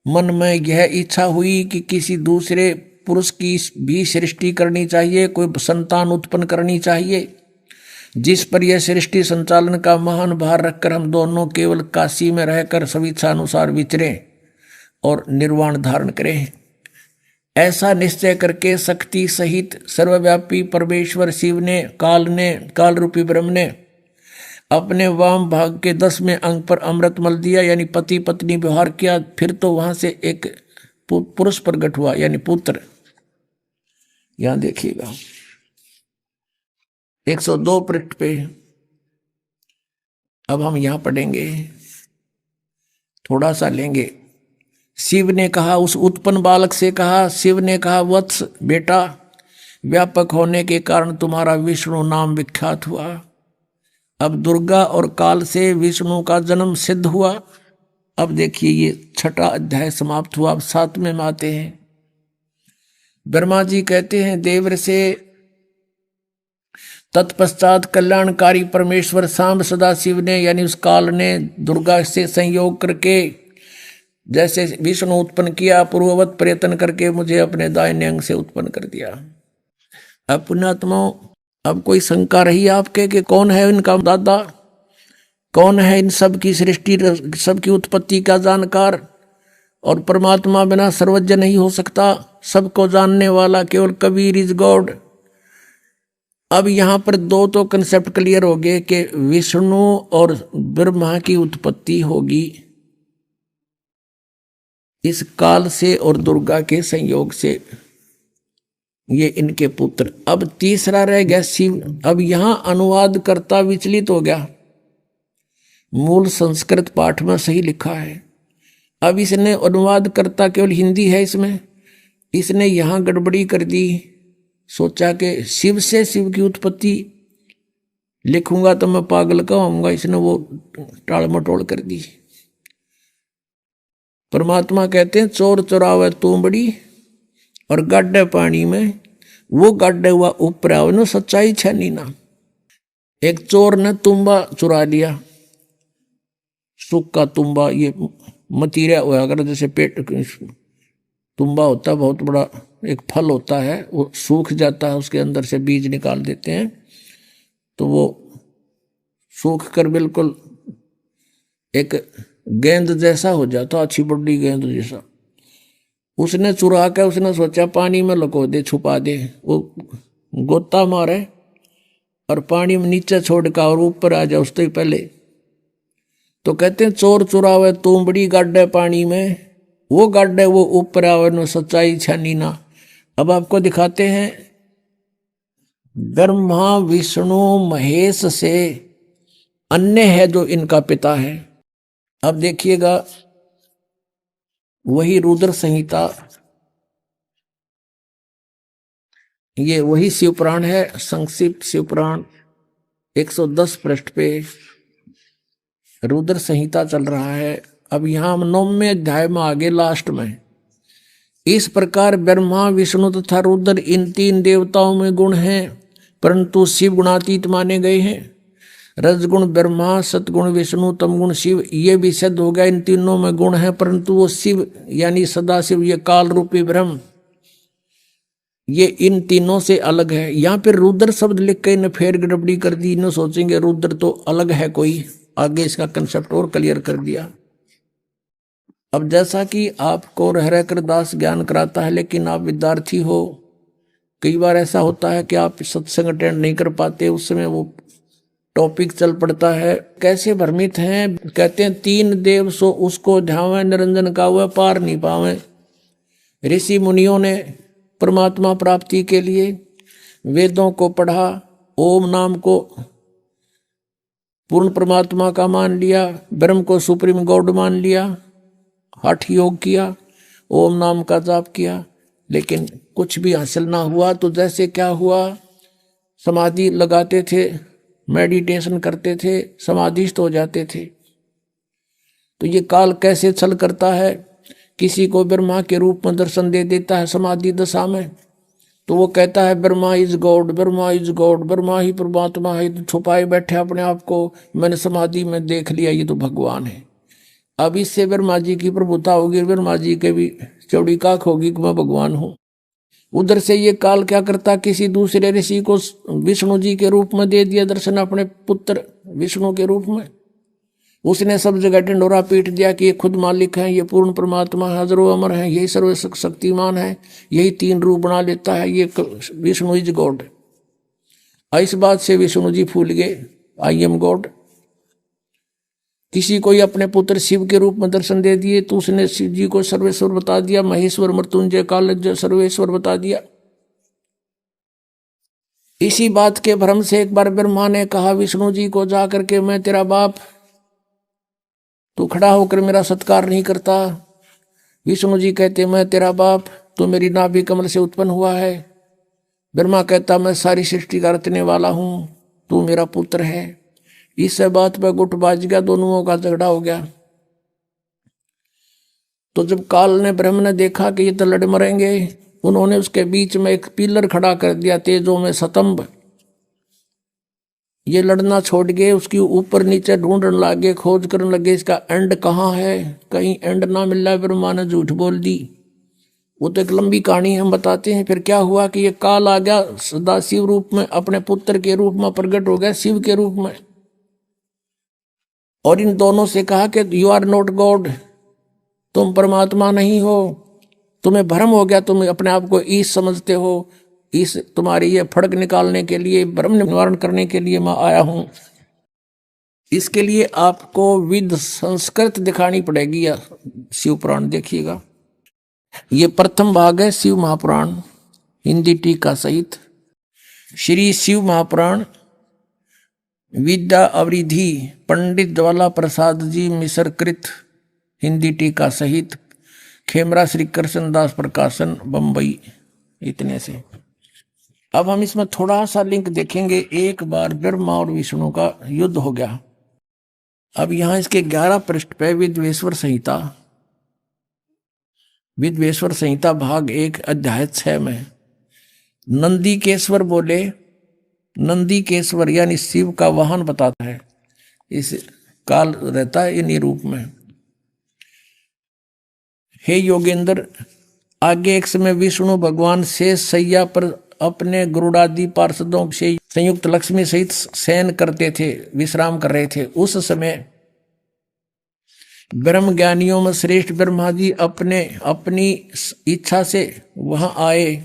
मन में यह इच्छा हुई कि किसी दूसरे पुरुष की भी सृष्टि करनी चाहिए, कोई संतान उत्पन्न करनी चाहिए, जिस पर यह सृष्टि संचालन का महान भार रखकर हम दोनों केवल काशी में रहकर स्वेच्छा अनुसार विचरें और निर्वाण धारण करें। ऐसा निश्चय करके शक्ति सहित सर्वव्यापी परमेश्वर शिव ने, काल रूपी ब्रह्म ने अपने वाम भाग के 10वें अंग पर अमृत मल दिया, यानी पति पत्नी व्यवहार किया। फिर तो वहां से एक पुरुष प्रकट हुआ, यानी पुत्र। यहां देखिएगा 102 पृष्ठ पे। अब हम यहां पढ़ेंगे, थोड़ा सा लेंगे। शिव ने कहा, उस उत्पन्न बालक से कहा, शिव ने कहा, वत्स बेटा, व्यापक होने के कारण तुम्हारा विष्णु नाम विख्यात हुआ। अब दुर्गा और काल से विष्णु का जन्म सिद्ध हुआ। अब देखिए ये 6वां अध्याय समाप्त हुआ। अब 7वें में आते हैं। ब्रह्मा जी कहते हैं देवर से, तत्पश्चात कल्याणकारी परमेश्वर सांब सदाशिव ने, यानी उस काल ने दुर्गा से संयोग करके जैसे विष्णु उत्पन्न किया, पूर्ववत प्रयत्न करके मुझे अपने दाहिने अंग से उत्पन्न कर दिया। अब पुण्यात्माओं, अब कोई शंका रही आपके कि कौन है इनका दादा, कौन है इन सब की सृष्टि, सबकी उत्पत्ति का जानकार? और परमात्मा बिना सर्वज्ञ नहीं हो सकता, सबको जानने वाला केवल कबीर इज गॉड। अब यहां पर 2 तो कंसेप्ट क्लियर हो गए कि विष्णु और ब्रह्मा की उत्पत्ति होगी इस काल से और दुर्गा के संयोग से, ये इनके पुत्र। अब तीसरा रह गया शिव। अब यहां अनुवाद करता विचलित हो गया। मूल संस्कृत पाठ में सही लिखा है, अब इसने अनुवाद करता केवल हिंदी है इसमें, इसने यहां गड़बड़ी कर दी। सोचा कि शिव से शिव की उत्पत्ति लिखूंगा तो मैं पागल कहूंगा, इसने वो टाल मटोल कर दी। परमात्मा कहते हैं चोर चुरावे तुमबड़ी और गाड्डे पानी में, वो गाड्डे हुआ ऊपर आवे न सच्चाई छनी ना। एक चोर ने तुम्बा चुरा लिया, सूखा तुम्बा, ये मतीरा हुआ कर, जैसे पेट तुम्बा होता है, बहुत बड़ा एक फल होता है, वो सूख जाता है, उसके अंदर से बीज निकाल देते हैं तो वो सूख कर बिल्कुल एक गेंद जैसा हो जाता, अच्छी बड़ी गेंद जैसा। उसने चुरा कर, उसने सोचा पानी में लुको दे, छुपा दे, वो गोता मारे और पानी में नीचे छोड़ का और ऊपर आ जाए उससे ही पहले। तो कहते हैं चोर चुरावे तुम बड़ी गाड्डे पानी में, वो गाड्डे वो ऊपर आवे नो सच्चाई छानी ना। अब आपको दिखाते हैं ब्रह्मा विष्णु महेश से अन्य है जो इनका पिता है। अब देखिएगा वही रुद्र संहिता, ये वही शिवपुराण है, संक्षिप्त शिवपुराण 110 पृष्ठ पे रुद्र संहिता चल रहा है। अब यहां हम 9वें अध्याय में आगे लास्ट में, इस प्रकार ब्रह्मा विष्णु तथा रुद्र इन 3 देवताओं में गुण हैं, परंतु शिव गुणातीत माने गए हैं। रजगुण ब्रह्मा, सतगुण विष्णु, तमगुण शिव, ये भी सिद्ध हो गया इन तीनों में गुण है, परंतु वो शिव यानी सदाशिव, ये काल रूपी ब्रह्म, ये इन तीनों से अलग है। यहाँ पे रुद्र शब्द लिख के इन्हें फेर गड़बड़ी कर दी, इन्हें सोचेंगे रुद्र तो अलग है कोई, आगे इसका कंसेप्ट और क्लियर कर दिया। अब जैसा कि आपको रह रह कर दास ज्ञान कराता है, लेकिन आप विद्यार्थी हो, कई बार ऐसा होता है कि आप सत्संग अटेंड नहीं कर पाते, उस समय वो टॉपिक चल पड़ता है। कैसे भ्रमित हैं, कहते हैं 3 देव सो उसको ध्यावे, निरंजन का हुआ पार नहीं पावे। ऋषि मुनियों ने परमात्मा प्राप्ति के लिए वेदों को पढ़ा, ओम नाम को पूर्ण परमात्मा का मान लिया, ब्रह्म को सुप्रीम गॉड मान लिया, हठ योग किया ओम नाम का जाप किया, लेकिन कुछ भी हासिल ना हुआ। तो जैसे क्या हुआ, समाधि लगाते थे, मेडिटेशन करते थे, समाधिस्थ हो जाते थे। तो ये काल कैसे छल करता है, किसी को ब्रह्मा के रूप में दर्शन दे देता है समाधि दशा में, तो वो कहता है Brahma is God, Brahma is God, Brahma ही परमात्मा है, तो छुपाए बैठे अपने आप को, मैंने समाधि में देख लिया ये तो भगवान है। अब इससे ब्रह्मा जी की प्रभुता होगी, ब्रह्मा जी के भी चौड़ी काख होगी कि मैं भगवान हूं। उधर से ये काल क्या करता, किसी दूसरे ऋषि को विष्णु जी के रूप में दे दिया दर्शन, अपने पुत्र विष्णु के रूप में। उसने सब जगह ढिंढोरा पीट दिया कि ये खुद मालिक है, ये पूर्ण परमात्मा है, हजरो अमर है, यही सर्व शक्तिमान है, यही तीन रूप बना लेता है, ये विष्णु इज गॉड। इस बात से विष्णु जी फूल गए, आई एम गॉड। किसी को ही अपने पुत्र शिव के रूप में दर्शन दे दिए, तो उसने शिव जी को सर्वेश्वर बता दिया, महेश्वर मृत्युंजय काल सर्वेश्वर बता दिया। इसी बात के भ्रम से एक बार ब्रह्मा ने कहा विष्णु जी को जाकर के, मैं तेरा बाप, तू खड़ा होकर मेरा सत्कार नहीं करता। विष्णु जी कहते मैं तेरा बाप, तो मेरी नाभि कमल से उत्पन्न हुआ है। ब्रह्मा कहता मैं सारी सृष्टि का रचने वाला हूं, तू मेरा पुत्र है। इस बात पर गुट बाज गया, दोनों का झगड़ा हो गया। तो जब काल ने ब्रह्म ने देखा कि ये तो लड़ मरेंगे, उन्होंने उसके बीच में एक पिलर खड़ा कर दिया, तेजों में स्तंभ। ये लड़ना छोड़ गए, उसकी ऊपर नीचे ढूंढने लगे, खोज करने लगे इसका एंड कहाँ है। कहीं एंड ना मिल रहा, ब्रह्मा ने झूठ बोल दी। वो तो एक लंबी कहानी हम बताते हैं। फिर क्या हुआ कि ये काल आ गया सदा शिव रूप में, अपने पुत्र के रूप में प्रकट हो गया, शिव के रूप में। और इन दोनों से कहा कि यू आर नॉट गॉड, तुम परमात्मा नहीं हो, तुम्हें भ्रम हो गया, तुम अपने आप को ईश समझते हो। इस तुम्हारी ये फड़क निकालने के लिए, भ्रम निवारण करने के लिए मैं आया हूं। इसके लिए आपको विद संस्कृत दिखानी पड़ेगी। या शिव पुराण देखिएगा, ये प्रथम भाग है शिव महापुराण, हिंदी टीका सहित। श्री शिव महापुराण विद्या अवरिधि पंडित ज्वाला प्रसाद जी मिसर कृत, हिंदी टीका सहित, खेमरा श्री कृष्णदास प्रकाशन बंबई। इतने से अब हम इसमें थोड़ा सा लिंक देखेंगे। एक बार ब्रह्मा और विष्णु का युद्ध हो गया। अब यहां इसके 11 पृष्ठ पे विद्वेश्वर संहिता, विद्वेश्वर संहिता भाग 1 अध्याय 6 में नंदीकेश्वर बोले, नंदीकेश्वर यानी शिव का वाहन बताता है। इस काल रहता है इन्हीं रूप में। हे योगेंद्र, आगे एक समय विष्णु भगवान शेष सैया पर अपने गरुड़ादि पार्षदों से संयुक्त लक्ष्मी सहित शयन करते थे, विश्राम कर रहे थे। उस समय ब्रह्म ज्ञानियों में श्रेष्ठ ब्रह्मा जी अपनी इच्छा से वहां आए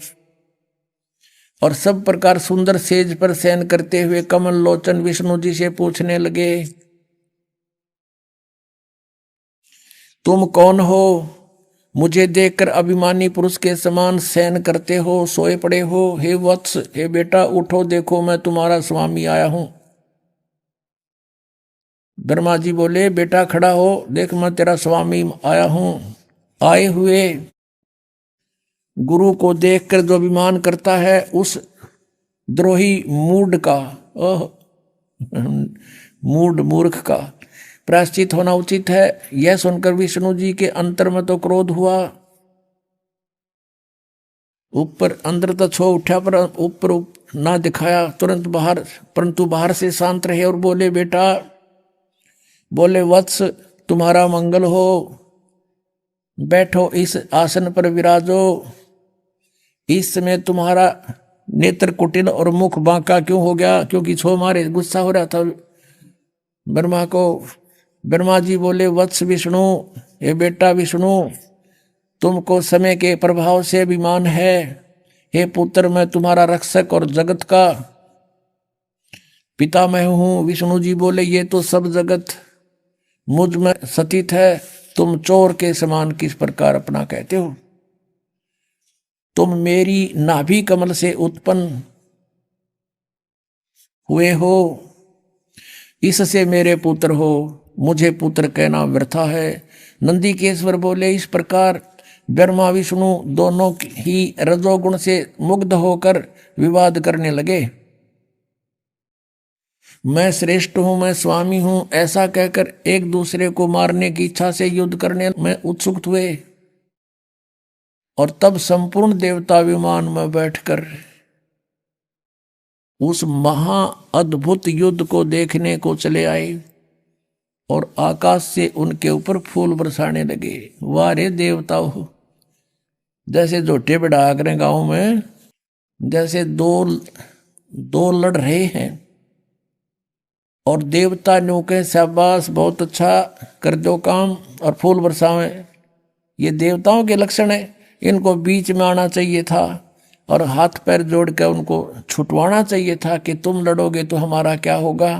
और सब प्रकार सुंदर सेज पर शयन करते हुए कमल लोचन विष्णु जी से पूछने लगे, तुम कौन हो? मुझे देखकर अभिमानी पुरुष के समान शयन करते हो, सोए पड़े हो। हे वत्स, हे बेटा उठो, देखो मैं तुम्हारा स्वामी आया हूं। ब्रह्मा जी बोले, बेटा खड़ा हो, देख मैं तेरा स्वामी आया हूं। आए हुए गुरु को देखकर जो अभिमान करता है, उस द्रोही मूढ़ का, मूर्ख का प्रायश्चित होना उचित है। यह सुनकर विष्णु जी के अंतर में तो क्रोध हुआ, ऊपर अंदर तो छो उठा पर ऊपर ना दिखाया तुरंत बाहर, परंतु बाहर से शांत रहे और बोले, बेटा, बोले वत्स, तुम्हारा मंगल हो, बैठो इस आसन पर विराजो। इस समय तुम्हारा नेत्र कुटिल और मुख बांका क्यों हो गया? क्योंकि छो मारे गुस्सा हो रहा था ब्रह्मा को। ब्रह्मा जी बोले, वत्स विष्णु, ये बेटा विष्णु, तुमको समय के प्रभाव से अभिमान है। हे पुत्र, मैं तुम्हारा रक्षक और जगत का पिता मैं हूं। विष्णु जी बोले, ये तो सब जगत मुझ में स्थित है, तुम चोर के समान किस प्रकार अपना कहते हो? तुम मेरी नाभि कमल से उत्पन्न हुए हो, इससे मेरे पुत्र हो, मुझे पुत्र कहना वृथा है। नंदीकेश्वर बोले, इस प्रकार ब्रह्मा विष्णु दोनों ही रजोगुण से मुग्ध होकर विवाद करने लगे। मैं श्रेष्ठ हूं, मैं स्वामी हूं, ऐसा कहकर एक दूसरे को मारने की इच्छा से युद्ध करने में उत्सुक हुए। और तब संपूर्ण देवता विमान में बैठकर उस महा अद्भुत युद्ध को देखने को चले आए और आकाश से उनके ऊपर फूल बरसाने लगे। वाह रे देवता हो, जैसे झोटे बढ़ा कर गांव में जैसे दो लड़ रहे हैं और देवता न्यू के शाबाश बहुत अच्छा कर दो काम और फूल बरसावे। ये देवताओं के लक्षण है। इनको बीच में आना चाहिए था और हाथ पैर जोड़ कर उनको छुटवाना चाहिए था कि तुम लड़ोगे तो हमारा क्या होगा।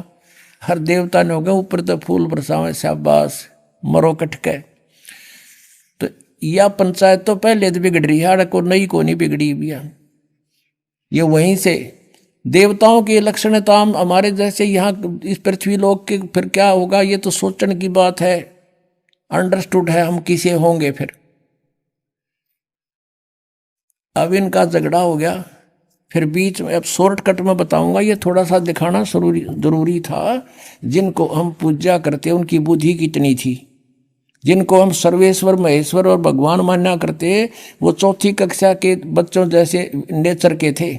हर देवता ने हो गए ऊपर तो फूल बरसावे, शाबाश मरो कटके। तो यह पंचायत तो पहले तो बिगड़ रही है, को नई को नहीं बिगड़ी भी है। ये वहीं से देवताओं के लक्षणता हमारे जैसे यहाँ इस पृथ्वी लोक के फिर क्या होगा, ये तो सोचने की बात है। अंडरस्टूड है हम किसे होंगे। फिर अब इनका झगड़ा हो गया। फिर बीच में अब शॉर्टकट में बताऊंगा, ये थोड़ा सा दिखाना जरूरी था। जिनको हम पूजा करते उनकी बुद्धि कितनी थी। जिनको हम सर्वेश्वर महेश्वर और भगवान मान्या करते वो चौथी कक्षा के बच्चों जैसे नेचर के थे।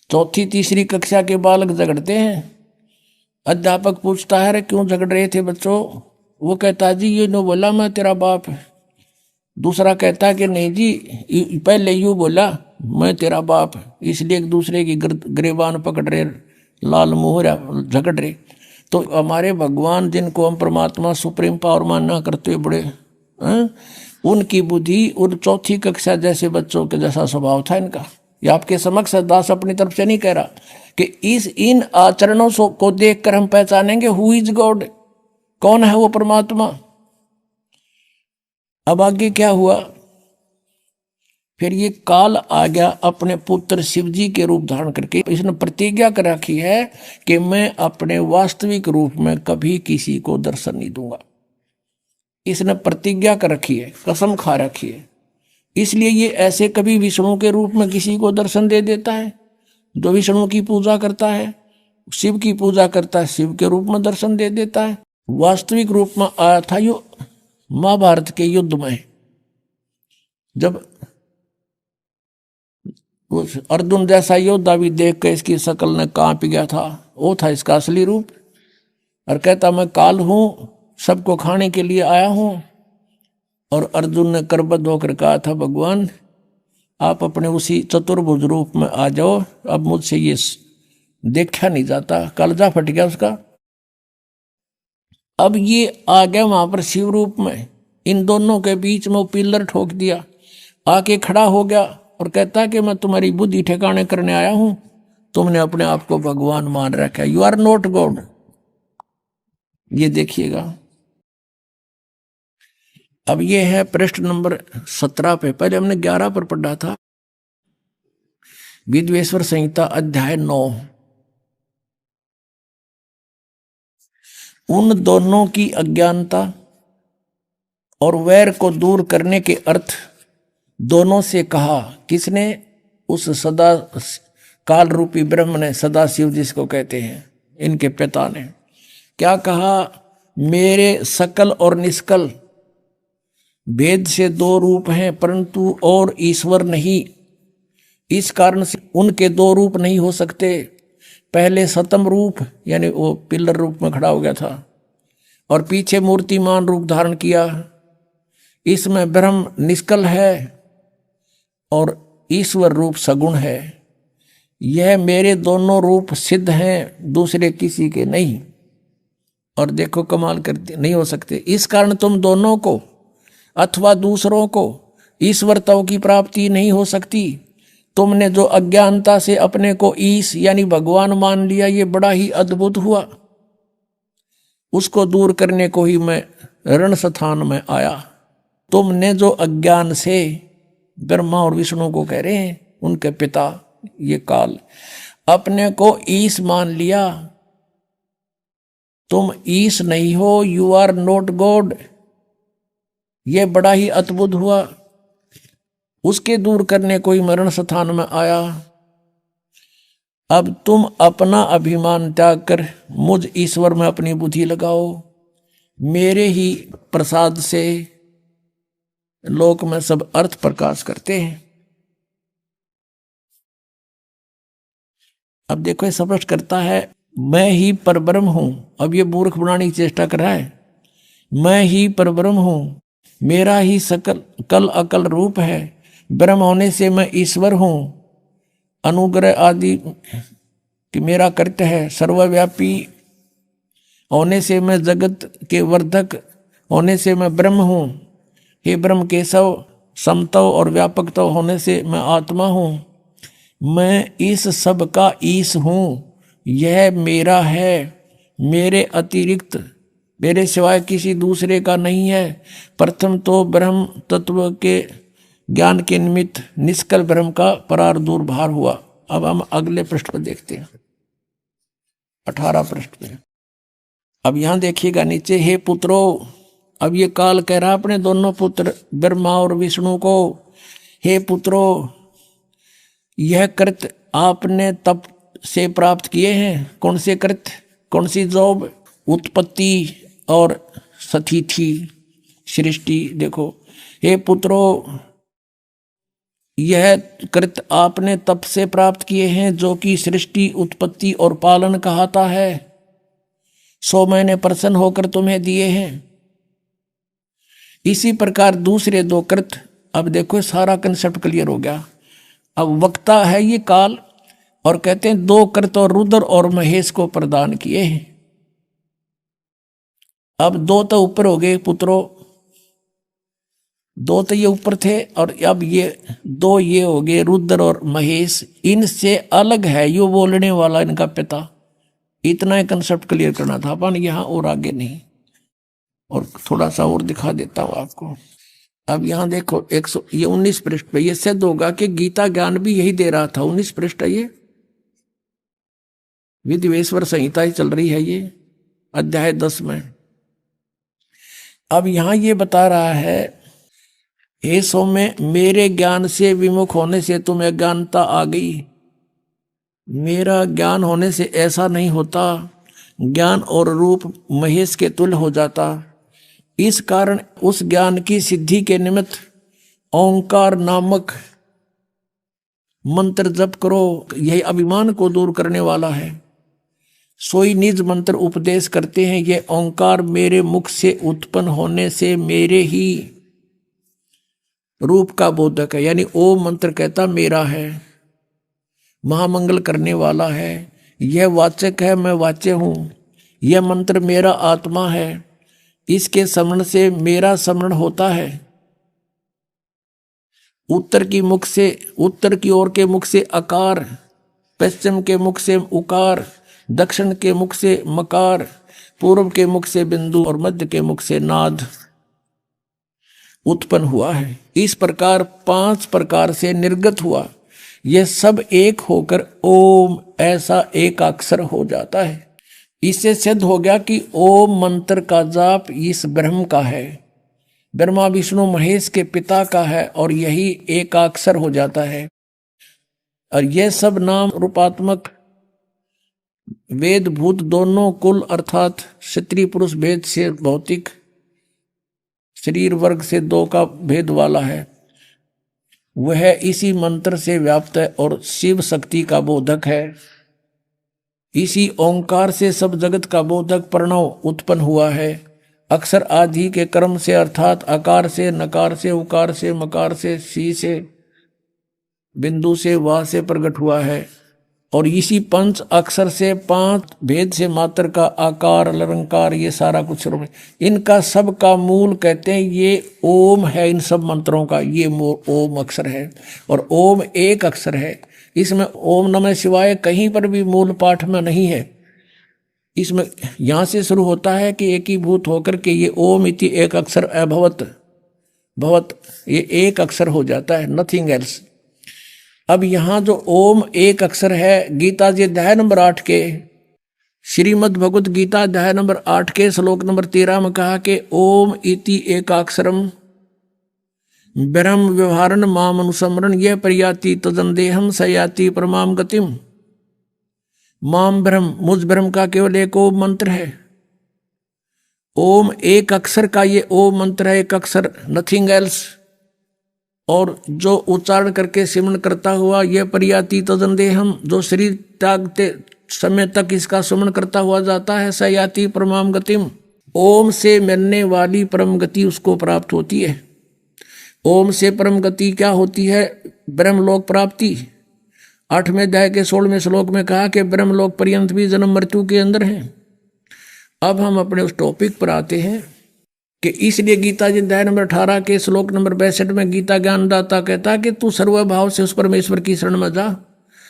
चौथी तीसरी कक्षा के बालक झगड़ते हैं। अध्यापक पूछता है अरे क्यों झगड़ रहे थे बच्चों? वो कहता जी ये नो बोला मैं तेरा बाप। दूसरा कहता कि नहीं जी पहले यूं बोला मैं तेरा बाप, इसलिए एक दूसरे की गिरबान पकड़ रहे, लाल मोहरा झगड़ रहे। तो हमारे भगवान जिनको हम परमात्मा सुप्रीम पावर मानना करते बड़े उनकी बुद्धि उन चौथी कक्षा जैसे बच्चों के जैसा स्वभाव था इनका। ये आपके समक्ष दास अपनी तरफ से नहीं कह रहा कि इन आचरणों को देखकर हम पहचानेंगे हु इज गॉड, कौन है वो परमात्मा। अब आगे क्या हुआ? फिर ये काल आ गया अपने पुत्र शिवजी के रूप धारण करके। इसने प्रतिज्ञा कर रखी है कि मैं अपने वास्तविक रूप में कभी किसी को दर्शन नहीं दूंगा। इसने प्रतिज्ञा कर रखी है, कसम खा रखी है। इसलिए ये ऐसे कभी विष्णु के रूप में किसी को दर्शन दे देता है। जो विष्णु की पूजा करता है, शिव की पूजा करता है, शिव के रूप में दर्शन दे देता है। वास्तविक रूप में आया था यो महाभारत के युद्ध में, जब उस अर्जुन जैसा योद्धा भी देख के इसकी शकल ने कांप गया था। वो था इसका असली रूप। और कहता मैं काल हूं, सबको खाने के लिए आया हूं। और अर्जुन ने करबद्ध होकर कहा था भगवान आप अपने उसी चतुर्भुज रूप में आ जाओ, अब मुझसे ये देखा नहीं जाता। कलजा फट गया उसका। अब ये आ गया वहां पर शिव रूप में, इन दोनों के बीच में पिलर ठोक दिया, आके खड़ा हो गया और कहता कि मैं तुम्हारी बुद्धि ठिकाने करने आया हूं। तुमने अपने आप को भगवान मान रखा है, यू आर नॉट गॉड। ये देखिएगा। अब ये है पृष्ठ नंबर 17 पे, पहले हमने 11 पर पढ़ा था। विद्वेश्वर संहिता अध्याय 9। उन दोनों की अज्ञानता और वैर को दूर करने के अर्थ दोनों से कहा। किसने? उस सदा काल रूपी ब्रह्म ने, सदा शिव जिसको कहते हैं, इनके पिता ने क्या कहा? मेरे सकल और निष्कल भेद से दो रूप हैं परंतु और ईश्वर नहीं। इस कारण से उनके दो रूप नहीं हो सकते। पहले सतम रूप यानी वो पिलर रूप में खड़ा हो गया था और पीछे मूर्तिमान रूप धारण किया। इसमें ब्रह्म निष्कल है और ईश्वर रूप सगुण है। यह मेरे दोनों रूप सिद्ध हैं, दूसरे किसी के नहीं। और देखो कमाल करते नहीं हो सकते। इस कारण तुम दोनों को अथवा दूसरों को ईश्वरताओं की प्राप्ति नहीं हो सकती। तुमने जो अज्ञानता से अपने को ईश यानी भगवान मान लिया, ये बड़ा ही अद्भुत हुआ। उसको दूर करने को ही मैं रण स्थान में आया। तुमने जो अज्ञान से ब्रह्मा और विष्णु को कह रहे हैं, उनके पिता ये काल, अपने को ईश मान लिया। तुम ईश नहीं हो, यू आर नॉट गॉड। ये बड़ा ही अद्भुत हुआ। उसके दूर करने कोई मरण स्थान में आया। अब तुम अपना अभिमान त्याग कर मुझ ईश्वर में अपनी बुद्धि लगाओ। मेरे ही प्रसाद से लोक में सब अर्थ प्रकाश करते हैं। अब देखो ये स्पष्ट करता है, मैं ही परब्रह्म हूं। अब ये मूर्ख बनाने की चेष्टा कर रहा है। मैं ही परब्रह्म हूं, मेरा ही सकल कल अकल रूप है। ब्रह्म होने से मैं ईश्वर हूं। अनुग्रह आदि कि मेरा कर्तव्य है। सर्वव्यापी होने से मैं जगत के वर्धक होने से मैं ब्रह्म हूं। हे ब्रह्म केशव, समतव और व्यापकतव होने से मैं आत्मा हूं। मैं इस सब का ईश हूं। यह मेरा है, मेरे अतिरिक्त मेरे सिवाय किसी दूसरे का नहीं है। प्रथम तो ब्रह्म तत्व के ज्ञान के निमित्त निष्कल ब्रह्म का परार दूर भार हुआ। अब हम अगले पृष्ठ पर देखते हैं, 18 पृष्ठ पे। अब यहां देखिएगा नीचे, हे पुत्रो। अब ये काल कह रहा अपने दोनों पुत्र ब्रह्मा और विष्णु को, हे पुत्रो, यह कृत आपने तप से प्राप्त किए हैं। कौन से कृत, कौन सी जॉब? उत्पत्ति और स्थिति सृष्टि। देखो, हे पुत्रो, यह कृत आपने तप से प्राप्त किए हैं जो कि सृष्टि, उत्पत्ति और पालन कहता है। 100 महीने प्रसन्न होकर तुम्हें दिए हैं। इसी प्रकार दूसरे 2 कृत। अब देखो सारा कंसेप्ट क्लियर हो गया। अब वक्ता है ये काल, और कहते हैं 2 कृत और रुद्र और महेश को प्रदान किए हैं। अब 2 तो ऊपर हो गए पुत्रों, 2 तो ये ऊपर थे, और अब ये 2 ये हो गए रुद्र और महेश। इनसे अलग है यो बोलने वाला इनका पिता। इतना ही कंसेप्ट क्लियर करना था अपन, यहां और आगे नहीं। और थोड़ा सा और दिखा देता हूं आपको। अब यहां देखो 19 पृष्ठ पे ये सिद्ध होगा कि गीता ज्ञान भी यही दे रहा था। 19 पृष्ठ है ये, विधिवेश्वर संहिता ही चल रही है ये, अध्याय 10 में। अब यहां ये बता रहा है, हे सौम्य, मेरे ज्ञान से विमुख होने से तुम्हें अज्ञानता आ गई। मेरा ज्ञान होने से ऐसा नहीं होता, ज्ञान और रूप महेश के तुल्य हो जाता। इस कारण उस ज्ञान की सिद्धि के निमित्त ओंकार नामक मंत्र जप करो। यही अभिमान को दूर करने वाला है। सोई निज मंत्र उपदेश करते हैं। ये ओंकार मेरे मुख से उत्पन्न होने से मेरे ही रूप का बोधक है। यानी ओम मंत्र कहता मेरा है, महामंगल करने वाला है। यह वाचक है, मैं वाच्य हूं। यह मंत्र मेरा आत्मा है। इसके स्मरण से मेरा स्मरण होता है। उत्तर की ओर के मुख से अकार, पश्चिम के मुख से उकार, दक्षिण के मुख से मकार, पूर्व के मुख से बिंदु और मध्य के मुख से नाद उत्पन्न हुआ है। इस प्रकार 5 प्रकार से निर्गत हुआ। यह सब एक होकर ओम ऐसा एक अक्षर हो जाता है। इससे सिद्ध हो गया कि ओम मंत्र का जाप इस ब्रह्म का है, ब्रह्मा विष्णु महेश के पिता का है, और यही एकाक्षर हो जाता है। और यह सब नाम रूपात्मक वेद भूत दोनों कुल अर्थात स्त्री पुरुष भेद से भौतिक शरीर वर्ग से 2 का भेद वाला है। वह इसी मंत्र से व्याप्त है और शिव शक्ति का बोधक है। इसी ओंकार से सब जगत का बोधक प्रणव उत्पन्न हुआ है। अक्षर आदि के क्रम से अर्थात आकार से, नकार से, उकार से, मकार से, सी से, बिंदु से, वा से प्रकट हुआ है। और इसी 5 अक्षर से 5 भेद से मात्र का आकार, अलंकार, ये सारा कुछ इनका सब का मूल कहते हैं ये ओम है। इन सब मंत्रों का ये ओम अक्षर है, और ओम एक अक्षर है। इसमें ओम नमः शिवाय कहीं पर भी मूल पाठ में नहीं है। इसमें यहां से शुरू होता है कि एकीभूत होकर के ये ओम इति एक अक्षर अभवत भवत, ये एक अक्षर हो जाता है, नथिंग एल्स। अब यहां जो ओम एक अक्षर है, गीता जी अध्याय नंबर 8 के श्रीमद् भगवत गीता अध्याय नंबर 8 के श्लोक नंबर 13 में कहा कि ओम इति एकाक्षरम ब्रह्म व्यवहारन माम अनुसमरण यह प्रयाति तदंदेहम सयाति परमाम गतिम। माम ब्रह्म, मुझ ब्रह्म का केवल एक ओम मंत्र है। ओम एक अक्षर का ये ओम मंत्र है, एक अक्षर, नथिंग एल्स। और जो उच्चारण करके सिमरण करता हुआ यह प्रयाति तदंदेहम, जो शरीर त्यागते समय तक इसका सुमरण करता हुआ जाता है, सयाति परमाम गतिम, ओम से मिलने वाली परम गति उसको प्राप्त होती है। ओम से परम गति क्या होती है? ब्रह्मलोक प्राप्ति। 8वें अध्याय के 16वें श्लोक में कहा कि ब्रह्मलोक पर्यंत भी जन्म मृत्यु के अंदर है। अब हम अपने उस टॉपिक पर आते हैं कि इसलिए गीता जी अध्याय नंबर 18 के श्लोक नंबर 62 में गीता ज्ञानदाता कहता कि तू सर्वभाव से उस परमेश्वर की शरण में जा,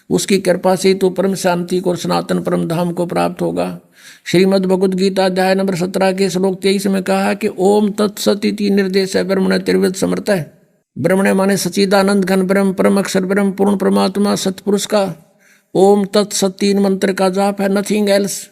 उसकी कृपा से तू परम शांति को और सनातन परम धाम को प्राप्त होगा। श्रीमद् भगवद गीता अध्याय नंबर 17 के श्लोक 23 में कहा कि ओम तत्सत इति निर्देश है ब्रह्मण त्रिविध समर्थ है। ब्रह्मण माने सच्चिदानंद घन ब्रह्म, परम अक्षर ब्रह्म, पूर्ण परमात्मा सतपुरुष का ओम तत्सत 3 मंत्र का जाप है, नथिंग एल्स।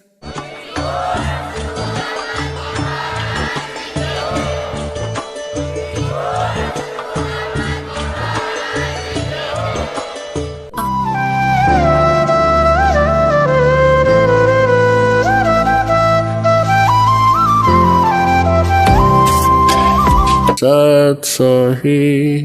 सत सही।